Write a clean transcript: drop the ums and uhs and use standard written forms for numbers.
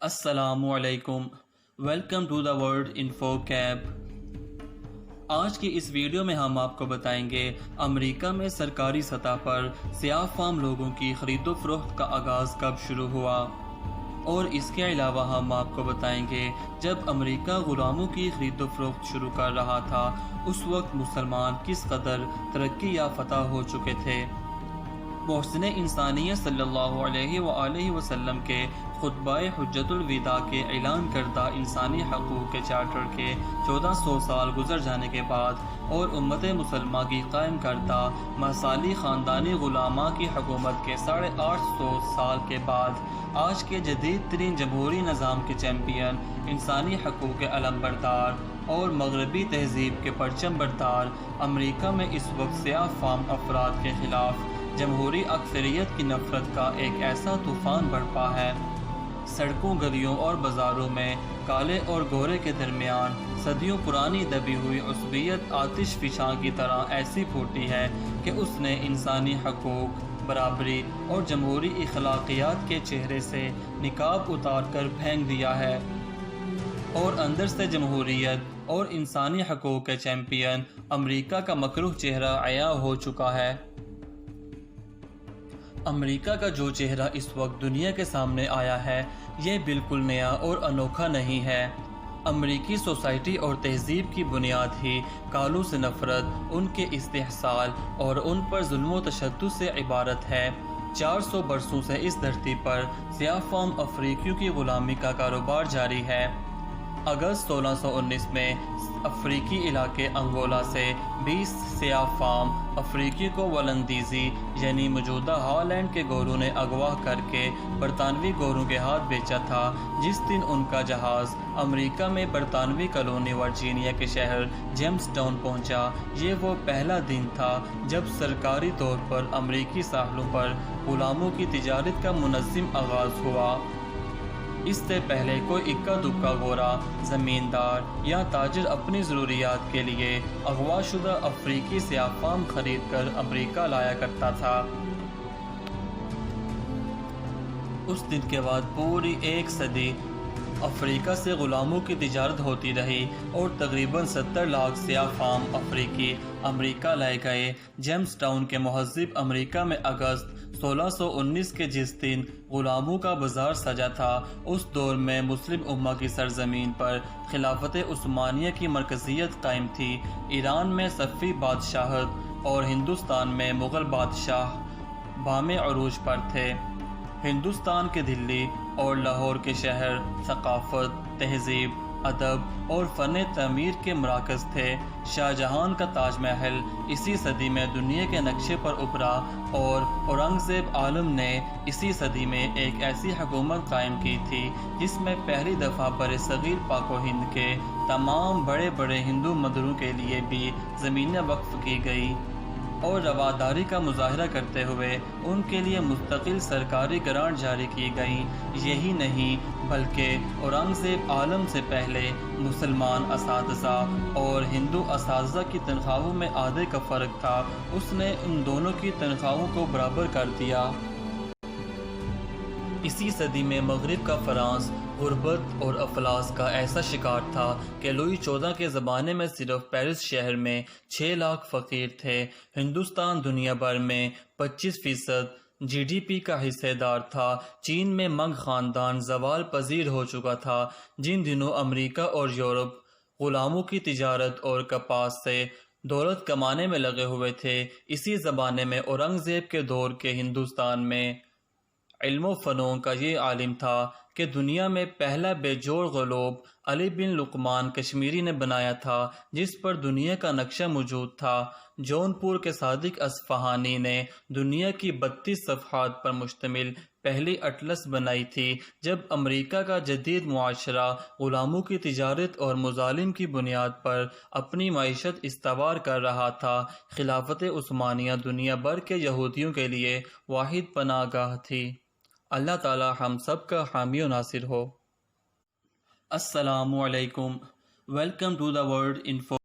السلام علیکم، welcome to the world info cab. آج کی اس ویڈیو میں ہم آپ کو بتائیں گے امریکہ میں سرکاری سطح پر سیاہ فام لوگوں کی خرید و فروخت کا آغاز کب شروع ہوا، اور اس کے علاوہ ہم آپ کو بتائیں گے جب امریکہ غلاموں کی خرید و فروخت شروع کر رہا تھا اس وقت مسلمان کس قدر ترقی یافتہ ہو چکے تھے۔ محسن انسانیت صلی اللہ علیہ وآلہ وسلم کے خطبہ حجت الوداع کے اعلان کردہ انسانی حقوق کے چارٹر کے 1400 سال گزر جانے کے بعد اور امت مسلمہ کی قائم کردہ مثالی خاندانی غلامہ کی حکومت کے 850 سال کے بعد آج کے جدید ترین جمہوری نظام کے چیمپئن، انسانی حقوق کے علم بردار اور مغربی تہذیب کے پرچم بردار امریکہ میں اس وقت سیاہ فام افراد کے خلاف جمہوری اکثریت کی نفرت کا ایک ایسا طوفان برپا ہے۔ سڑکوں، گلیوں اور بازاروں میں کالے اور گورے کے درمیان صدیوں پرانی دبی ہوئی عصبیت آتش فشاں کی طرح ایسی پھوٹی ہے کہ اس نے انسانی حقوق، برابری اور جمہوری اخلاقیات کے چہرے سے نقاب اتار کر پھینک دیا ہے، اور اندر سے جمہوریت اور انسانی حقوق کے چیمپئن امریکہ کا مکروہ چہرہ عیاں ہو چکا ہے۔ امریکہ کا جو چہرہ اس وقت دنیا کے سامنے آیا ہے یہ بالکل نیا اور انوکھا نہیں ہے۔ امریکی سوسائٹی اور تہذیب کی بنیاد ہی کالوں سے نفرت، ان کے استحصال اور ان پر ظلم و تشدد سے عبارت ہے۔ 400 برسوں سے اس دھرتی پر سیاہ فام افریقیوں کی غلامی کا کاروبار جاری ہے۔ اگست 1619 میں افریقی علاقے انگولا سے 20 سیاہ فام افریقی کو ولندیزی یعنی موجودہ ہالینڈ کے گوروں نے اغوا کر کے برطانوی گوروں کے ہاتھ بیچا تھا۔ جس دن ان کا جہاز امریکہ میں برطانوی کالونی ورجینیا کے شہر جیمز ٹاؤن پہنچا، یہ وہ پہلا دن تھا جب سرکاری طور پر امریکی ساحلوں پر غلاموں کی تجارت کا منظم آغاز ہوا۔ اس سے پہلے کوئی اکا دکا گورا زمیندار یا تاجر اپنی ضروریات کے لیے اغوا شدہ افریقی سیاہ فام خرید کر امریکہ لایا کرتا تھا۔ اس دن کے بعد پوری ایک صدی افریقہ سے غلاموں کی تجارت ہوتی رہی اور تقریباً 70 لاکھ سیاہ فام افریقی امریکہ لائے گئے۔ جیمز ٹاؤن کے مہذب امریکہ میں اگست 1619 کے جس دن غلاموں کا بازار سجا تھا، اس دور میں مسلم امہ کی سرزمین پر خلافت عثمانیہ کی مرکزیت قائم تھی۔ ایران میں صفوی بادشاہت اور ہندوستان میں مغل بادشاہ بام عروج پر تھے۔ ہندوستان کے دلی اور لاہور کے شہر ثقافت، تہذیب، ادب اور فن تعمیر کے مراکز تھے۔ شاہ جہان کا تاج محل اسی صدی میں دنیا کے نقشے پر ابھرا اور اورنگزیب عالم نے اسی صدی میں ایک ایسی حکومت قائم کی تھی جس میں پہلی دفعہ برصغیر پاک و ہند کے تمام بڑے بڑے ہندو مندروں کے لیے بھی زمینیں وقف کی گئی اور رواداری کا مظاہرہ کرتے ہوئے ان کے لیے مستقل سرکاری گرانٹ جاری کی گئیں۔ یہی نہیں بلکہ اورنگزیب عالم سے پہلے مسلمان اساتذہ اور ہندو اساتذہ کی تنخواہوں میں آدھے کا فرق تھا، اس نے ان دونوں کی تنخواہوں کو برابر کر دیا۔ اسی صدی میں مغرب کا فرانس غربت اور افلاس کا ایسا شکار تھا کہ لوئی 14 کے زمانے میں صرف پیرس شہر میں 6 لاکھ فقیر تھے۔ ہندوستان دنیا بھر میں 25% GDP کا حصہ دار تھا۔ چین میں منگ خاندان زوال پذیر ہو چکا تھا، جن دنوں امریکہ اور یورپ غلاموں کی تجارت اور کپاس سے دولت کمانے میں لگے ہوئے تھے۔ اسی زمانے میں اورنگزیب کے دور کے ہندوستان میں علم و فنون کا یہ عالم تھا کہ دنیا میں پہلا بے جوڑ گلوب علی بن لقمان کشمیری نے بنایا تھا، جس پر دنیا کا نقشہ موجود تھا۔ جون پور کے صادق اصفہانی نے دنیا کی 32 صفحات پر مشتمل پہلی اٹلس بنائی تھی۔ جب امریکہ کا جدید معاشرہ غلاموں کی تجارت اور مظالم کی بنیاد پر اپنی معیشت استوار کر رہا تھا، خلافت عثمانیہ دنیا بھر کے یہودیوں کے لیے واحد پناہ گاہ تھی۔ اللہ تعالی ہم سب کا حامی و ناصر ہو۔ السلام علیکم، welcome to the world info